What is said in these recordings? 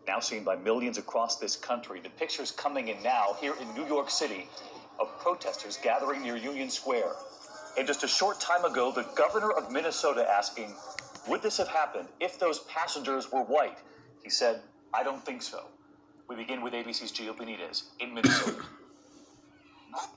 now seen by millions across this country. The pictures coming in now here in New York City of protesters gathering near Union Square. And just a short time ago, the governor of Minnesota asking, would this have happened if those passengers were white? He said, I don't think so. We begin with ABC's Gio Benitez in Minnesota.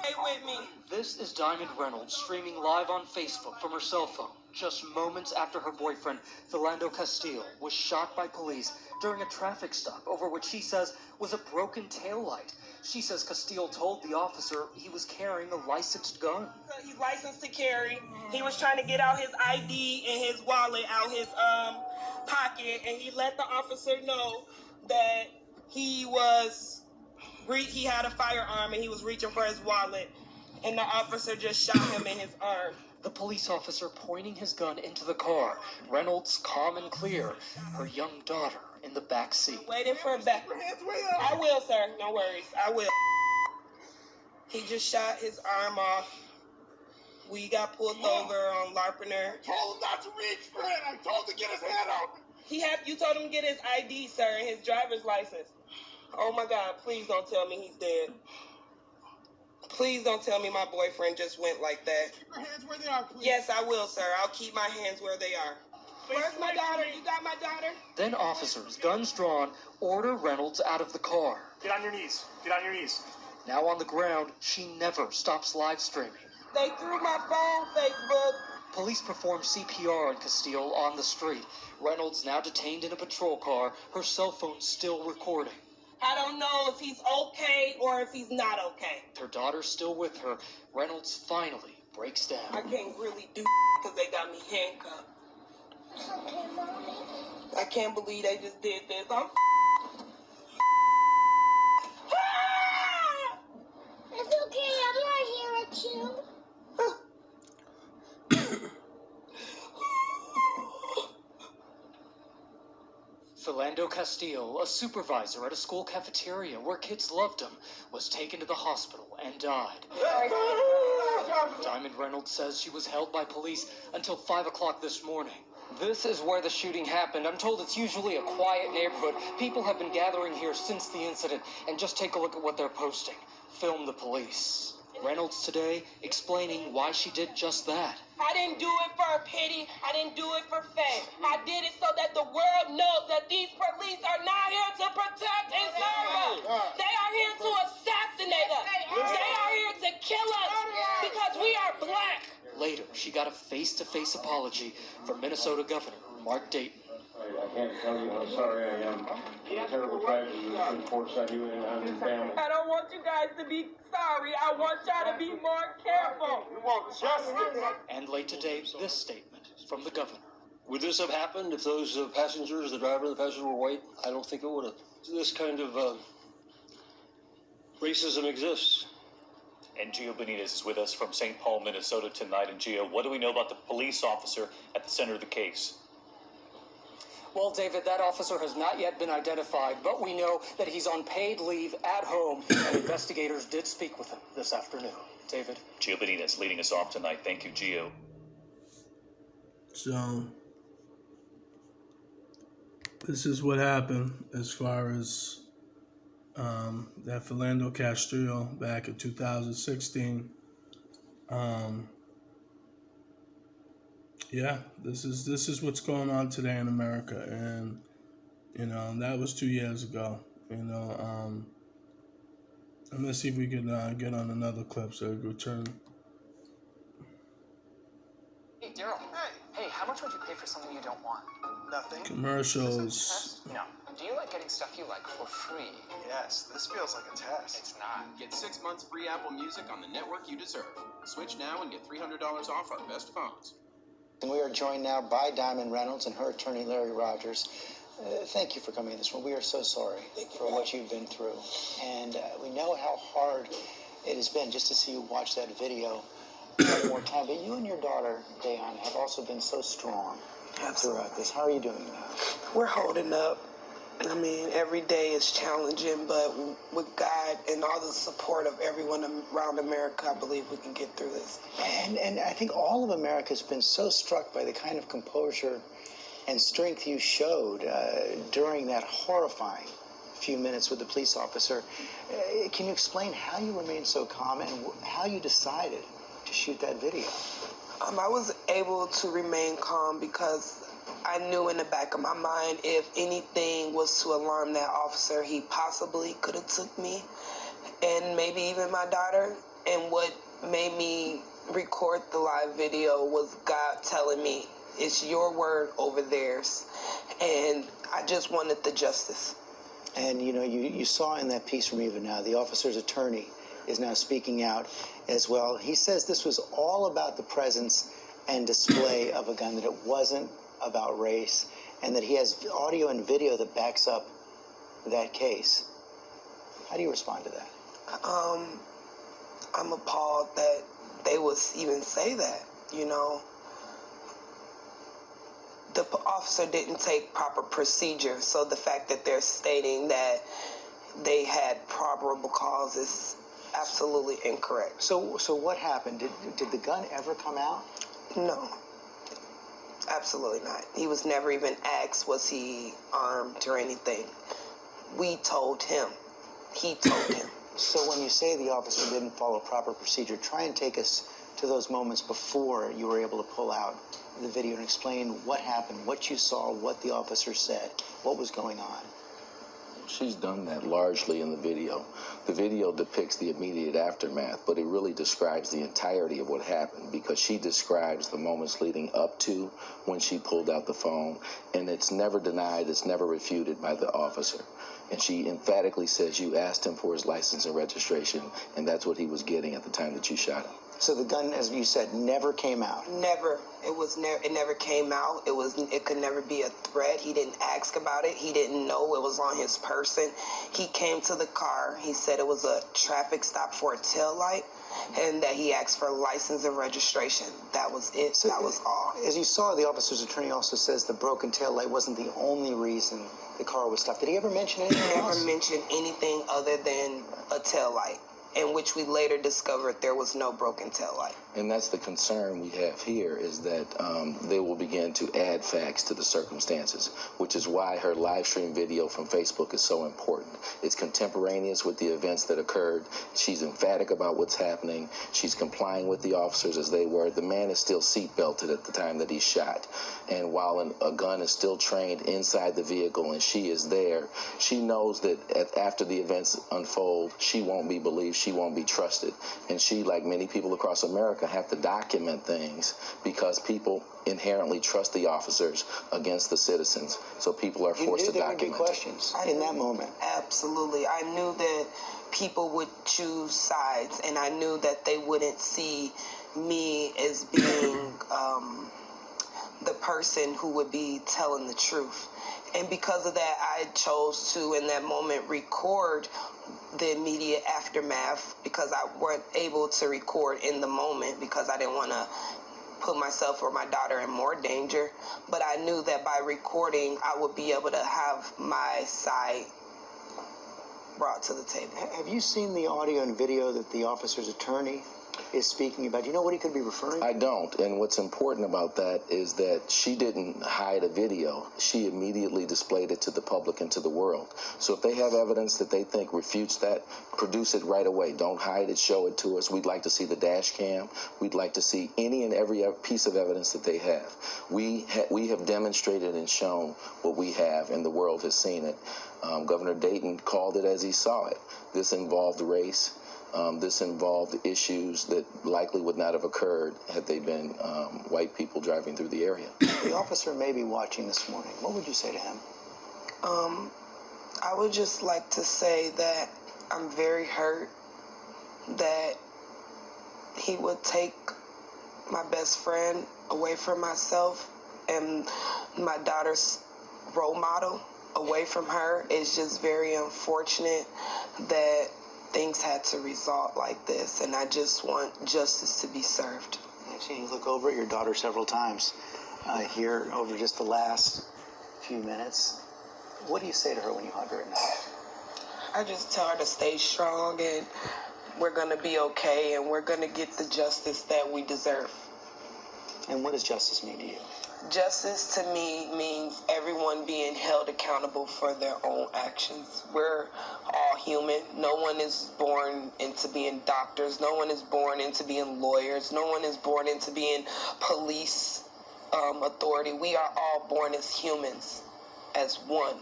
Stay with me. This is Diamond Reynolds streaming live on Facebook from her cell phone, just moments after her boyfriend, Philando Castile, was shot by police during a traffic stop over what she says was a broken taillight. She says Castile told the officer he was carrying a licensed gun. He's licensed to carry. He was trying to get out his ID and his wallet out his pocket, and he let the officer know that he had a firearm and he was reaching for his wallet, and the officer just shot him in his arm. The police officer pointing his gun into the car. Reynolds calm and clear. Her young daughter in the back seat. Waiting for a back. I will, sir. No worries. I will. He just shot his arm off. We got pulled over on Larpener. I told him not to reach for it. I told him to get his hand out. You told him to get his ID, sir, and his driver's license. Oh my God, please don't tell me he's dead. Please don't tell me my boyfriend just went like that. Keep your hands where they are, please. Yes, I will, sir. I'll keep my hands where they are. Where's my daughter? You got my daughter? Then officers, guns drawn, order Reynolds out of the car. Get on your knees. Get on your knees. Now on the ground, she never stops live streaming. They threw my phone, Facebook. Police perform CPR on Castile on the street. Reynolds now detained in a patrol car, her cell phone still recording. I don't know if he's okay or if he's not okay. Her daughter still with her. Reynolds finally breaks down. I can't really do because they got me handcuffed. It's okay, Mommy. I can't believe they just did this. It's okay, I'm right here at you. Philando Castile, a supervisor at a school cafeteria where kids loved him, was taken to the hospital and died. Diamond Reynolds says she was held by police until 5 o'clock this morning. This is where the shooting happened. I'm told it's usually a quiet neighborhood. People have been gathering here since the incident, and just take a look at what they're posting. Film the police. Reynolds today explaining why she did just that. I didn't do it for pity. I didn't do it for fame. I did it so that the world knows that these police are not here to protect and serve us. They are here to assassinate us. They are here to kill us because we are black. Later, she got a face-to-face apology from Minnesota Governor Mark Dayton. I can't tell you how sorry I am. The terrible tragedy that unfortunately had you and your family. I don't want you guys to be sorry. I want y'all to be more careful. We want justice. And late today, this statement from the governor. Would this have happened if those passengers, the driver and the passenger were white? I don't think it would have. This kind of racism exists. And Gio Benitez is with us from St. Paul, Minnesota tonight. And Gio, what do we know about the police officer at the center of the case? Well, David, that officer has not yet been identified, but we know that he's on paid leave at home, and investigators did speak with him this afternoon. David? Gio Benitez leading us off tonight. Thank you, Gio. So, this is what happened as far as that Philando Castile back in 2016. Yeah, this is what's going on today in America, and that was 2 years ago. I'm gonna see if we can get on another clip so we can return. Hey, Daryl. Hey, how much would you pay for something you don't want? Nothing. Commercials. No. Do you like getting stuff you like for free? Yes, this feels like a test. It's not. Get 6 months free Apple Music on the network you deserve. Switch now and get $300 off our best phones. And we are joined now by Diamond Reynolds and her attorney, Larry Rogers. Thank you for coming this morning. We are so sorry for what you've been through. And we know how hard it has been just to see you watch that video one more time. But you and your daughter, Dayan, have also been so strong throughout this. How are you doing now? We're holding up. I mean, every day is challenging, but with God and all the support of everyone around America, I believe we can get through this. And I think all of America has been so struck by the kind of composure and strength you showed during that horrifying few minutes with the police officer. Can you explain how you remained so calm and how you decided to shoot that video? I was able to remain calm because I knew in the back of my mind if anything was to alarm that officer, he possibly could have took me and maybe even my daughter. And what made me record the live video was God telling me, it's your word over theirs. And I just wanted the justice. And you saw in that piece from even now, the officer's attorney is now speaking out as well. He says this was all about the presence and display of a gun, that it wasn't about race, and that he has audio and video that backs up that case. How do you respond to that? I'm appalled that they would even say that, The officer didn't take proper procedure, so the fact that they're stating that they had probable cause is absolutely incorrect. So what happened? Did the gun ever come out? No, absolutely not. He was never even asked, was he armed or anything. We told him. He told him. So when you say the officer didn't follow proper procedure, try and take us to those moments before you were able to pull out the video and explain what happened, what you saw, what the officer said, what was going on. She's done that largely in the video. The video depicts the immediate aftermath, but it really describes the entirety of what happened, because she describes the moments leading up to when she pulled out the phone, and it's never denied, it's never refuted by the officer. And she emphatically says you asked him for his license and registration, and that's what he was getting at the time that you shot him. So the gun, as you said, never came out? Never. It never came out. It could never be a threat. He didn't ask about it. He didn't know it was on his person. He came to the car. He said it was a traffic stop for a tail light, and that he asked for license and registration. That was it. So that was all. As you saw, the officer's attorney also says the broken tail light wasn't the only reason the car was stopped. Did he ever mention anything else? He never mentioned anything other than a tail light, in which we later discovered there was no broken tail light. And that's the concern we have here, is that they will begin to add facts to the circumstances, which is why her live stream video from Facebook is so important. It's contemporaneous with the events that occurred. She's emphatic about what's happening. She's complying with the officers as they were. The man is still seat belted at the time that he's shot. And while a gun is still trained inside the vehicle and she is there, she knows that after the events unfold, she won't be believed, she won't be trusted. And she, like many people across America, have to document things because people inherently trust the officers against the citizens. So people are forced to document. You knew there would be questions in that moment. Absolutely. I knew that people would choose sides, and I knew that they wouldn't see me as being the person who would be telling the truth. And because of that, I chose to, in that moment, record the immediate aftermath, because I weren't able to record in the moment because I didn't want to put myself or my daughter in more danger. But I knew that by recording, I would be able to have my side brought to the table. Have you seen the audio and video that the officer's attorney is speaking about? Do you know what he could be referring to? I don't. And what's important about that is that she didn't hide a video. She immediately displayed it to the public and to the world. So if they have evidence that they think refutes that, produce it right away. Don't hide it. Show it to us. We'd like to see the dash cam. We'd like to see any and every piece of evidence that they have. We have demonstrated and shown what we have, and the world has seen it. Governor Dayton called it as he saw it. This involved race. This involved issues that likely would not have occurred had they been white people driving through the area. The officer may be watching this morning. What would you say to him? I would just like to say that I'm very hurt that he would take my best friend away from myself and my daughter's role model away from her. It's just very unfortunate that things had to result like this, and I just want justice to be served. I've seen you look over at your daughter several times here over just the last few minutes. What do you say to her when you hug her at night? I just tell her to stay strong, and we're going to be okay, and we're going to get the justice that we deserve. And what does justice mean to you? Justice to me means everyone being held accountable for their own actions. We're all human. No one is born into being doctors. No one is born into being lawyers. No one is born into being police authority. We are all born as humans, as one.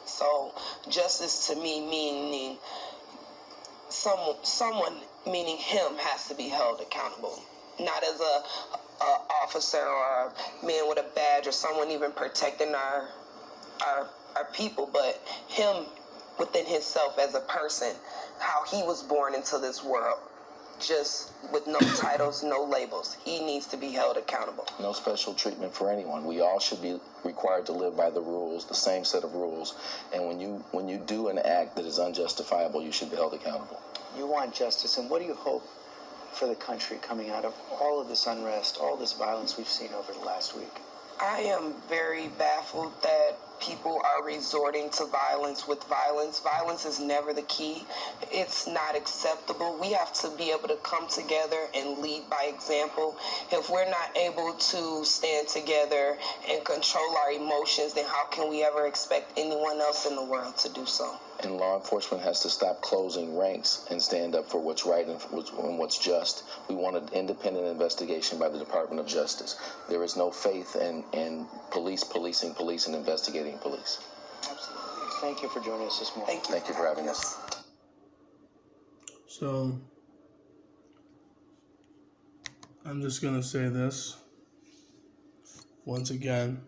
So justice to me meaning someone meaning him has to be held accountable. Not as a officer or a man with a badge or someone even protecting our people, but him within himself as a person, how he was born into this world, just with no titles, no labels. He needs to be held accountable. No special treatment for anyone. We all should be required to live by the rules, the same set of rules. And when you do an act that is unjustifiable, you should be held accountable. You want justice, and what do you hope for the country coming out of all of this unrest, all this violence we've seen over the last week? I am very baffled that people are resorting to violence with violence. Violence is never the key. It's not acceptable. We have to be able to come together and lead by example. If we're not able to stand together and control our emotions, then how can we ever expect anyone else in the world to do so? And law enforcement has to stop closing ranks and stand up for what's right and what's just. We want an independent investigation by the Department of Justice. There is no faith in police policing police and investigating police. Absolutely. Thank you for joining us this morning. Thank you for having us. So, I'm just going to say this. Once again,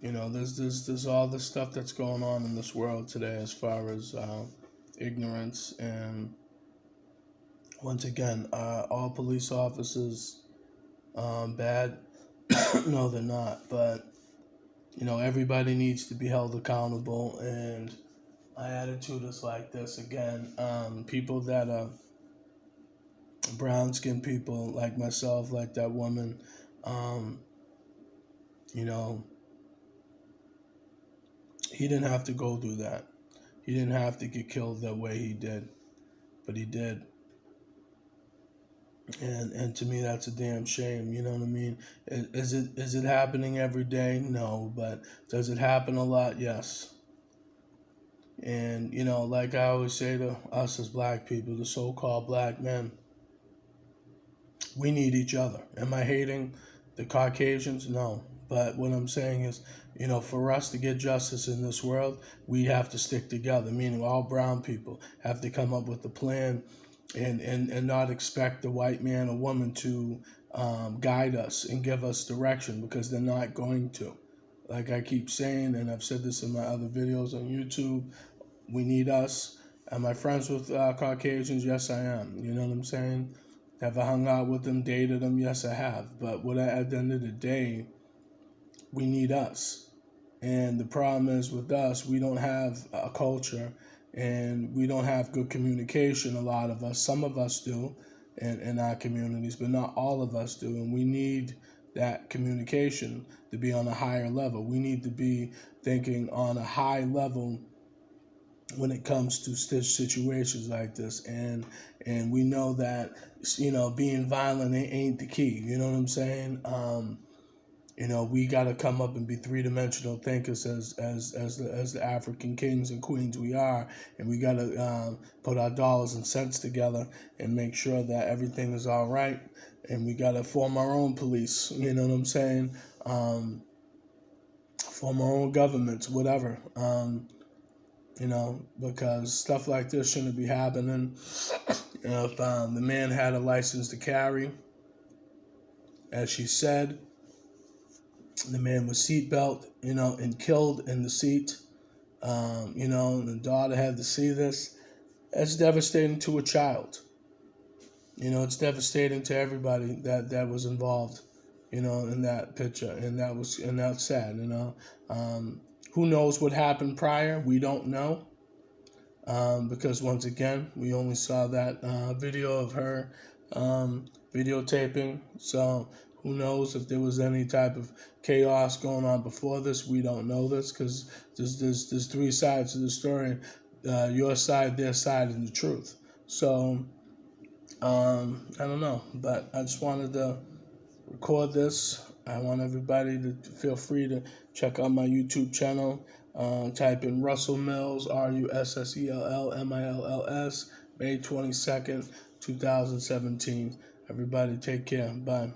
you know, there's all this stuff that's going on in this world today as far as ignorance. And once again, all police officers bad? No, they're not. But, you know, everybody needs to be held accountable. And my attitude is like this again. People that are brown-skinned people like myself, like that woman, you know, he didn't have to go through that. He didn't have to get killed the way he did, but he did. And to me, that's a damn shame. You know what I mean? Is it happening every day? No, but does it happen a lot? Yes. And you know, like I always say to us as black people, the so-called black men, we need each other. Am I hating the Caucasians? No. But what I'm saying is, you know, for us to get justice in this world, we have to stick together, meaning all brown people have to come up with a plan and not expect the white man or woman to guide us and give us direction, because they're not going to. Like I keep saying, and I've said this in my other videos on YouTube, we need us. Am I friends with Caucasians? Yes, I am. You know what I'm saying? Have I hung out with them, dated them? Yes, I have. But at the end of the day, we need us. And the problem is with us, we don't have a culture and we don't have good communication, a lot of us. Some of us do in our communities, but not all of us do. And we need that communication to be on a higher level. We need to be thinking on a high level when it comes to situations like this. And we know that, you know, being violent ain't the key. You know what I'm saying? You know, we got to come up and be three-dimensional thinkers as the African kings and queens we are, and we got to put our dollars and cents together and make sure that everything is all right. And we got to form our own police. You know what I'm saying? Form our own governments, whatever. You know, because stuff like this shouldn't be happening. You know, if the man had a license to carry, as she said, the man was seatbelt, you know, and killed in the seat. You know, and the daughter had to see this. That's devastating to a child. You know, it's devastating to everybody that was involved, you know, in that picture. And that's sad, you know. Who knows what happened prior? We don't know. Because once again, we only saw that video of her videotaping. So who knows if there was any type of chaos going on before this? We don't know this, because there's three sides to the story: your side, their side, and the truth. So I don't know, but I just wanted to record this I want everybody to feel free to check out my YouTube channel. Type in Russell Mills, RussellMills, May 22nd, 2017. Everybody take care. Bye.